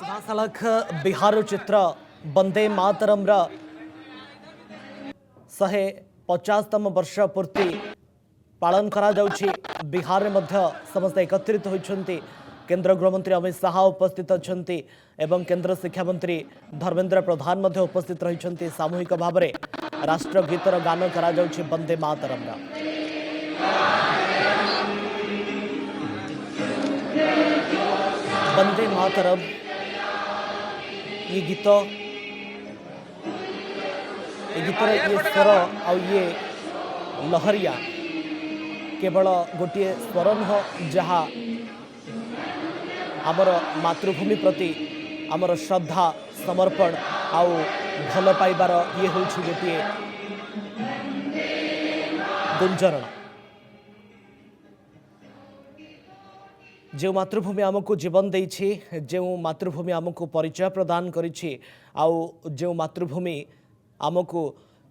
सीधासलख बिहार चित्र वंदे मातरम 150तम वर्ष पूर्ति पालन करा जाउछि। बिहार में मध्य समस्त एकत्रित होइछन्ति। केंद्र गृहमंत्री अमित शाह उपस्थित अछन्ति एवं केंद्र शिक्षा मंत्री धर्मेंद्र प्रधान मध्य उपस्थित रहिछन्ति। सामूहिक भाव में राष्ट्र गीतर गान करा जाउछि वंदे मातरम। वंदे मातरम ये गीतर ये स्वर आ ये लहरिया केवल गोटे स्वर नुह जहाँ आमर मातृभूमि प्रति आमर श्रद्धा समर्पण आउ भल पाइबार ये हूँ गोटे गुंजरण। जो मातृभूमि आमको जीवन देछि, जो मातृभूमि आमको परिचय प्रदान करिछि, आउ जो मातृभूमि आमको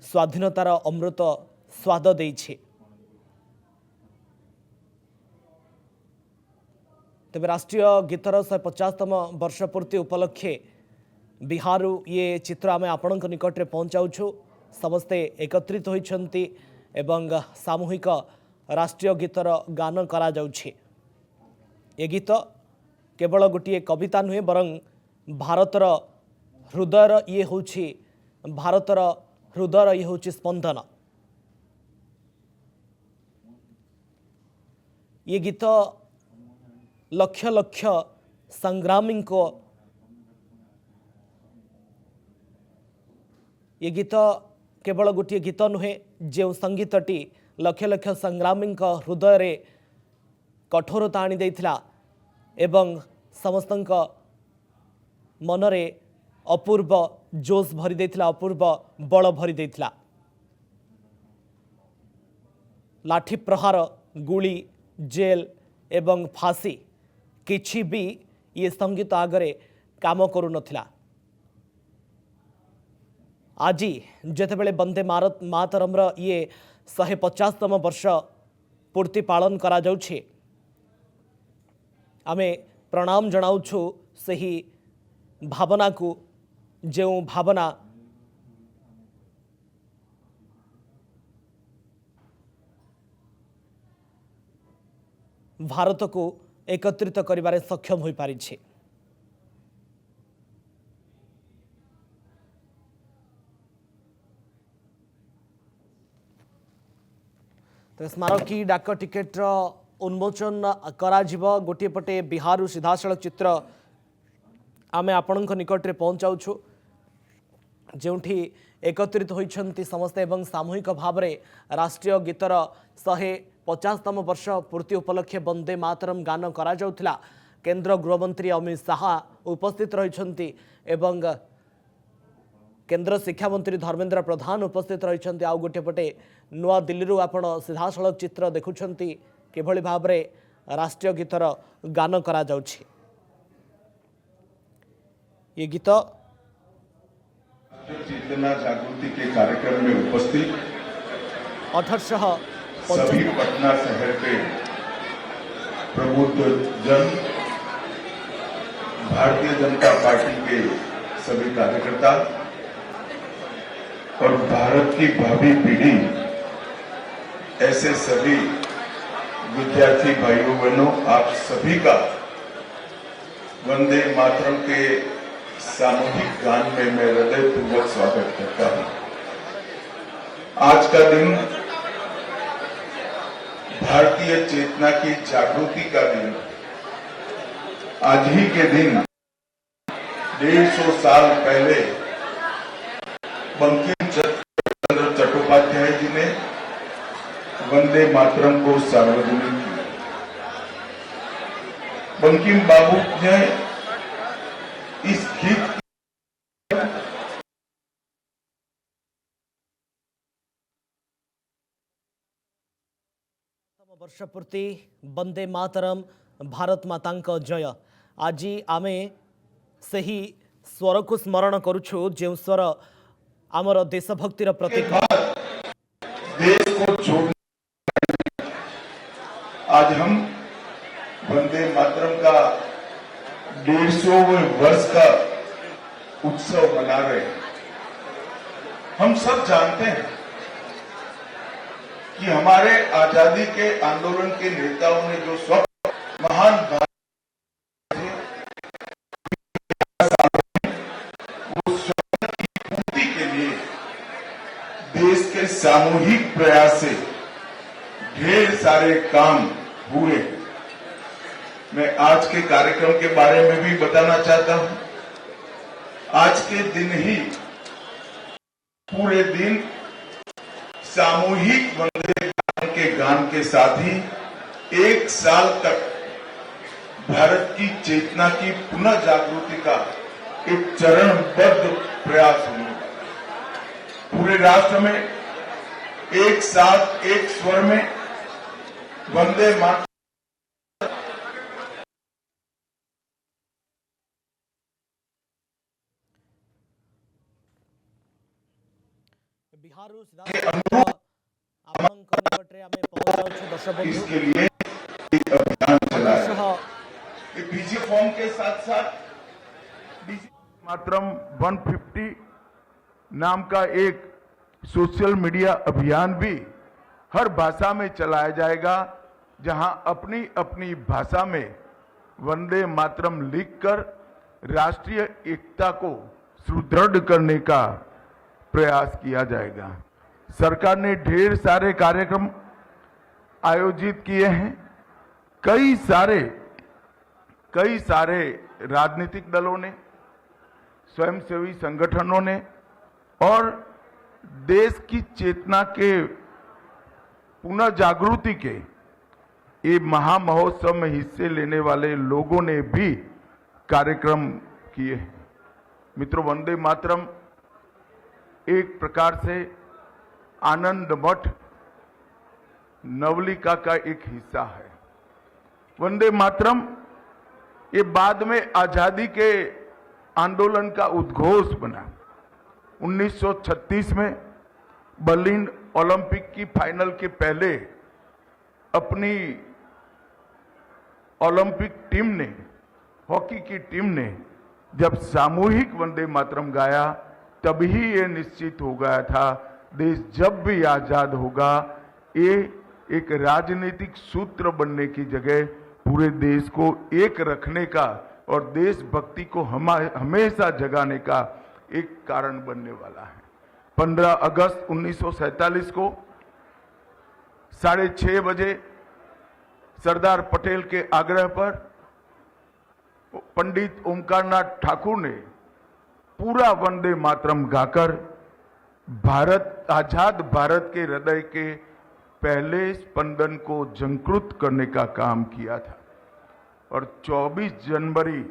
स्वाधीनतार अमृत स्वाद देछि। तेबे राष्ट्रीय गीतर 150तम वर्ष पूर्ति उपलक्षे बिहार ये चित्र आम आपण निकट में पहुँचाऊँ। समस्ते एकत्रित होइछन्ति एवं सामूहिक राष्ट्रीय गीतर गान करा जाउछि। ये गीत केवल गोटे कविता नुहे बरं भारतर हृदयर ये होछि, भारतर हृदयर ये होछि स्पंदन। ये गीत लक्ष लक्ष संग्रामी को, ये गीत केवल गोटे गीत नुहे जो संगीतटी लक्ष लक्ष संग्रामी हृदय रे कठोरता आनी देथिला एवं समस्तंक मनरे अपूर्व जोश भरी देथिला, अपूर्व बल भरी देथिला। लाठी प्रहार, गुली, जेल एवं फांसी किछि भी ये संगीत आगरे काम करू नथिला। आज जेतेबेले वंदे मातरम ये 150तम वर्ष पूर्ति पालन करा जाउछि, आमे प्रणाम जनाउछु सही भावना को, जो भावना भारत को एकत्रित करिबारे सक्षम होई पारिछि। तो स्मारकी डाक टिकेट उन्मोचन करा जिवो। गोटे पटे बिहार सीधासलख चित्र आमे आपणक निकट में पहुँचाऊँ, जोठी एकत्रित होइछन्ति समस्ते एवं सामूहिक भाव में राष्ट्रीय गीतर 150तम वर्ष पूर्ति उपलक्षे वंदे मातरम गान करा जाउथिला। केंद्र गृहमंत्री अमित शाह उपस्थित रहिछन्ति एवं केंद्र शिक्षा मंत्री धर्मेंद्र प्रधान उपस्थित रहिछन्ति। आउ गोटे पटे नुआ दिल्ली आपण सीधासलख चित्र देखुछन्ति किभली भाव में राष्ट्रीय गीतर गान करा जाउछि। ये गीत चेतना जागृति के कार्यक्रम में उपस्थित 1800 सभी पटना शहर के प्रबुद्ध जन, भारतीय जनता पार्टी के सभी कार्यकर्ता और भारत की भावी पीढ़ी, ऐसे सभी विद्यार्थी भाइयों बहनों, आप सभी का वंदे मातरम के सामूहिक गान में मैं हृदयपूर्वक स्वागत करता हूं। आज का दिन भारतीय चेतना की जागृति का दिन। आज ही के दिन 150 साल पहले बंकिम चंद्र चट्टोपाध्याय जी ने वंदे मातरम को सार्वजनिक किया। बंकिम बाबू ने इस गीत वर्ष पूर्ति वंदे मातरम भारत माता जय। आज आमे सही स्वर को स्मरण करुछु, जो स्वर आमर देशभक्तिर प्रतीक। देश को छोड़ने आज हम वंदे मातरम का 150वें वर्ष का उत्सव मना रहे हैं। हम सब जानते हैं कि हमारे आजादी के आंदोलन के नेताओं ने जो स्वप्न महान भारत थे, वो स्वप्न की पूर्ति के लिए देश के सामूहिक प्रयास से ढेर सारे काम हुए। मैं आज के कार्यक्रम के बारे में भी बताना चाहता हूं। आज के दिन ही पूरे दिन सामूहिक वंदे मातरम के गान के साथ ही 1 साल तक भारत की चेतना की पुनः जागृति का एक चरणबद्ध प्रयास होने वाला। पूरे राष्ट्र में एक साथ एक स्वर में वंदे मातरम बिहार के अनुरूप इसके लिए एक अभियान चलाया। बीजे फॉर्म के साथ साथ मातरम 150 नाम का एक सोशल मीडिया अभियान भी हर भाषा में चलाया जाएगा, जहां अपनी अपनी भाषा में वंदे मातरम लिखकर राष्ट्रीय एकता को सुदृढ़ करने का प्रयास किया जाएगा। सरकार ने ढेर सारे कार्यक्रम आयोजित किए हैं। कई सारे राजनीतिक दलों ने, स्वयंसेवी संगठनों ने और देश की चेतना के पुनः जागृति के ये महामहोत्सव में हिस्से लेने वाले लोगों ने भी कार्यक्रम किए हैं। मित्रों, वंदे मातरम एक प्रकार से आनंद मठ नवलिका का एक हिस्सा है। वंदे मातरम ये बाद में आजादी के आंदोलन का उद्घोष बना। 1936 में बर्लिन ओलंपिक की फाइनल के पहले अपनी ओलंपिक टीम ने, हॉकी की टीम ने जब सामूहिक वंदे मातरम गाया, तभी ये निश्चित हो गया था देश जब भी आजाद होगा, ये एक राजनीतिक सूत्र बनने की जगह पूरे देश को एक रखने का और देशभक्ति को हमेशा जगाने का एक कारण बनने वाला है। 15 अगस्त 1947 को 6:30 बजे सरदार पटेल के आग्रह पर पंडित ओमकारनाथ ठाकुर ने पूरा वंदे मातरम गाकर आजाद भारत के हृदय के पहले स्पंदन को झंकृत करने का काम किया था। और 24 जनवरी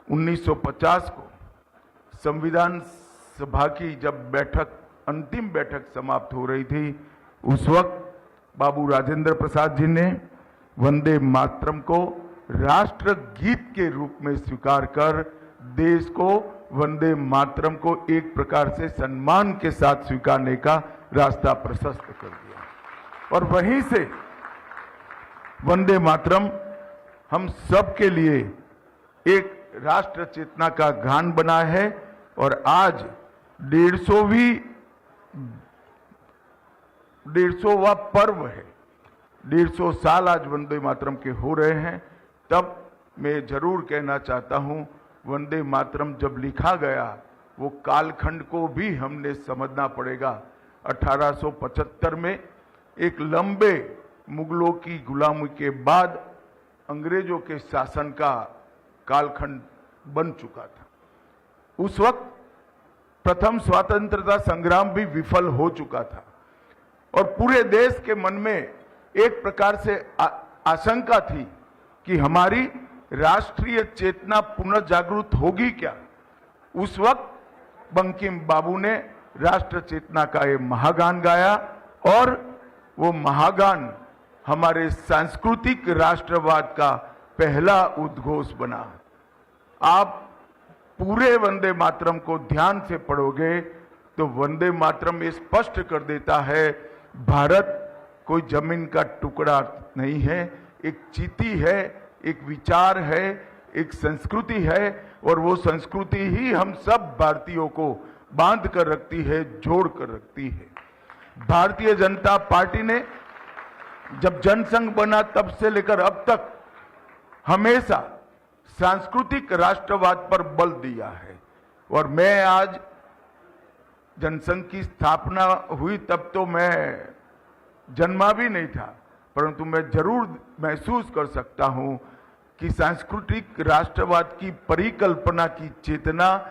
1950 को संविधान सभा की जब अंतिम बैठक समाप्त हो रही थी, उस वक्त बाबू राजेंद्र प्रसाद जी ने वंदे मातरम को राष्ट्र गीत के रूप में स्वीकार कर देश को वंदे मातरम को एक प्रकार से सम्मान के साथ स्वीकारने का रास्ता प्रशस्त कर दिया। और वहीं से वंदे मातरम हम सब के लिए एक राष्ट्र चेतना का गान बना है। और आज 150वां पर्व है। 150 साल आज वंदे मातरम के हो रहे हैं। तब मैं जरूर कहना चाहता हूं, वंदे मातरम जब लिखा गया, वो कालखंड को भी हमने समझना पड़ेगा। 1875 में एक लंबे मुगलों की गुलामी के बाद अंग्रेजों के शासन का कालखंड बन चुका था। उस वक्त प्रथम स्वतंत्रता संग्राम भी विफल हो चुका था और पूरे देश के मन में एक प्रकार से आशंका थी कि हमारी राष्ट्रीय चेतना पुनर्जागृत होगी क्या। उस वक्त बंकिम बाबू ने राष्ट्र चेतना का ये महागान गाया और वो महागान हमारे सांस्कृतिक राष्ट्रवाद का पहला उद्घोष बना। आप पूरे वंदे मातरम को ध्यान से पढ़ोगे तो वंदे मातरम ये स्पष्ट कर देता है, भारत कोई जमीन का टुकड़ा नहीं है, एक चीती है, एक विचार है, एक संस्कृति है और वो संस्कृति ही हम सब भारतीयों को बांध कर रखती है, जोड़ कर रखती है। भारतीय जनता पार्टी ने जब जनसंघ बना तब से लेकर अब तक हमेशा सांस्कृतिक राष्ट्रवाद पर बल दिया है। और मैं आज जनसंघ की स्थापना हुई तब तो मैं जन्मा भी नहीं था, परंतु मैं जरूर महसूस कर सकता हूं कि सांस्कृतिक राष्ट्रवाद की परिकल्पना की चेतना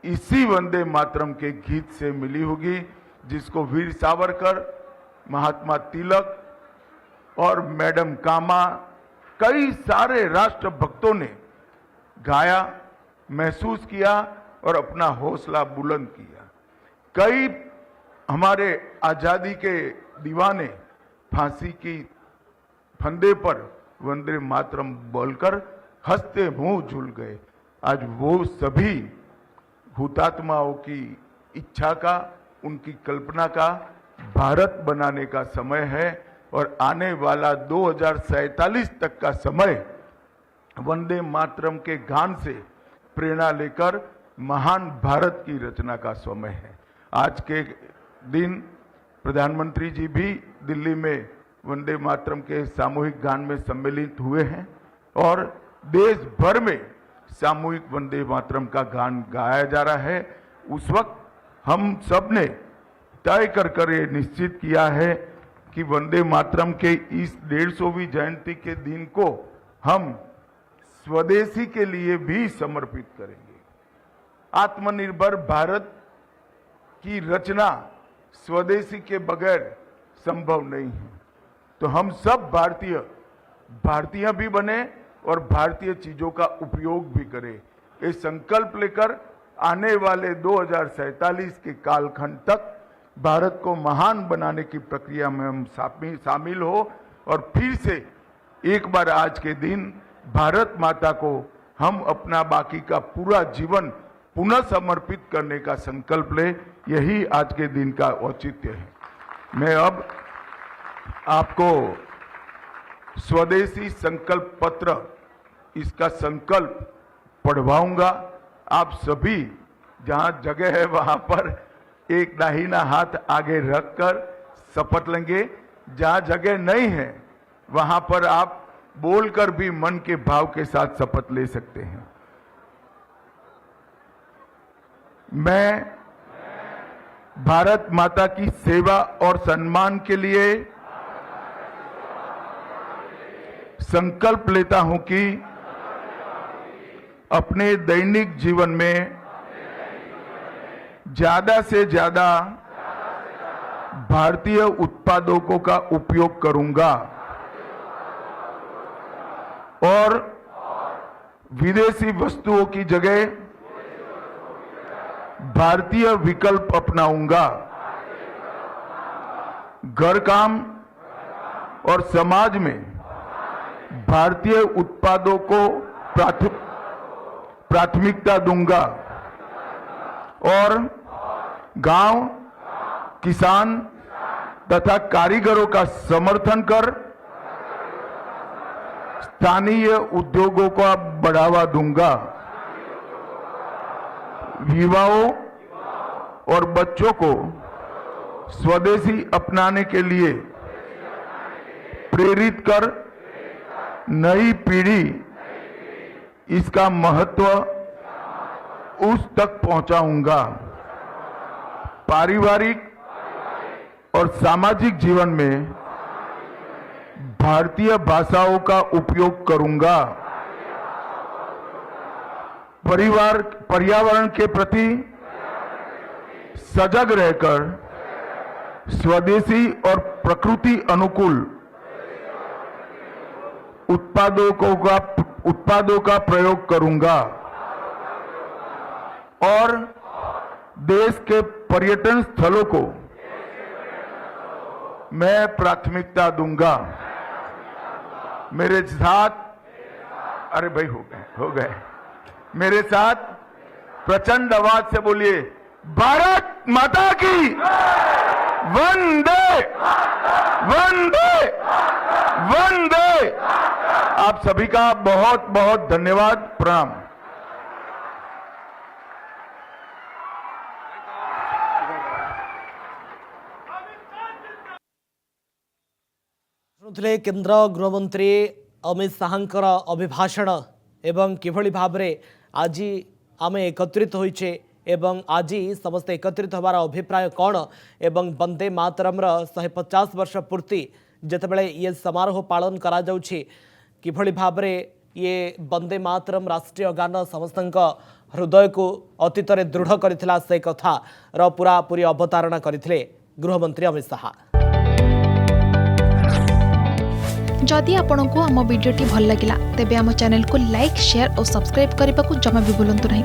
इसी वंदे मातरम के गीत से मिली होगी, जिसको वीर सावरकर, महात्मा तिलक और मैडम कामा, कई सारे राष्ट्रभक्तों ने गाया, महसूस किया और अपना हौसला बुलंद किया। कई हमारे आजादी के दीवाने फांसी की फंदे पर वंदे मातरम बोलकर हंसते मुंह झूल गए। आज वो सभी हुतात्माओं की इच्छा का, उनकी कल्पना का भारत बनाने का समय है और आने वाला 2047 तक का समय वंदे मातरम के गान से प्रेरणा लेकर महान भारत की रचना का समय है। आज के दिन प्रधानमंत्री जी भी दिल्ली में वंदे मातरम के सामूहिक गान में सम्मिलित हुए हैं और देश भर में सामूहिक वंदे मातरम का गान गाया जा रहा है। उस वक्त हम सब ने तय कर ये निश्चित किया है कि वंदे मातरम के इस 150वीं जयंती के दिन को हम स्वदेशी के लिए भी समर्पित करेंगे। आत्मनिर्भर भारत की रचना स्वदेशी के बगैर संभव नहीं है। तो हम सब भारतीय भी बने और भारतीय चीजों का उपयोग भी करें। ये संकल्प लेकर आने वाले 2047 के कालखंड तक भारत को महान बनाने की प्रक्रिया में हम शामिल हो और फिर से एक बार आज के दिन भारत माता को हम अपना बाकी का पूरा जीवन पुनः समर्पित करने का संकल्प ले। यही आज के दिन का औचित्य है। मैं अब आपको स्वदेशी संकल्प पत्र, इसका संकल्प पढ़वाऊंगा। आप सभी जहां जगह है वहां पर एक दाहिना हाथ आगे रखकर शपथ लेंगे। जहां जगह नहीं है वहां पर आप बोलकर भी मन के भाव के साथ शपथ ले सकते हैं। मैं भारत माता की सेवा और सम्मान के लिए संकल्प लेता हूं कि अपने दैनिक जीवन में ज्यादा से ज्यादा भारतीय उत्पादों का उपयोग करूंगा और विदेशी वस्तुओं की जगह भारतीय विकल्प अपनाऊंगा। घर काम और समाज में भारतीय उत्पादों को प्राथमिकता दूंगा और गांव, किसान तथा कारीगरों का समर्थन कर स्थानीय उद्योगों को बढ़ावा दूंगा। युवाओं और बच्चों को स्वदेशी अपनाने के लिए प्रेरित कर नई पीढ़ी इसका महत्व उस तक पहुंचाऊंगा। पारिवारिक और सामाजिक जीवन में भारतीय भाषाओं का उपयोग करूंगा। पर्यावरण के प्रति सजग रहकर स्वदेशी और प्रकृति अनुकूल उत्पादों का प्रयोग करूंगा और देश के पर्यटन स्थलों को मैं प्राथमिकता दूंगा। मेरे साथ, अरे भाई हो गए मेरे साथ प्रचंड आवाज से बोलिए, भारत माता की वंदे वंदे वंदे। आप सभी का बहुत बहुत धन्यवाद, प्रणाम। शुणुले केंद्र गृहमंत्री अमित शाहंकर अभिभाषण एवं किभली भाबरे आज आम एकत्रित होइछे एवं आज समस्त एकत्रित होवार अभिप्राय कौन एवं वंदे मातरम 150 वर्ष पूर्ति जेतेबेले ये समारोह पालन करा जाउछि किभली भाबरे ये वंदे मातरम राष्ट्रीय गान समस्त हृदय को अतीत दृढ़ करथिला से कथा र पूरा पूरी अवतारणा करथिले गृहमंत्री अमित शाह। जदि आपंक आम भिडी भल लगा तेब आम चैनल को लाइक शेयर और सब्सक्राइब करने को जमा भी भूलु नहीं।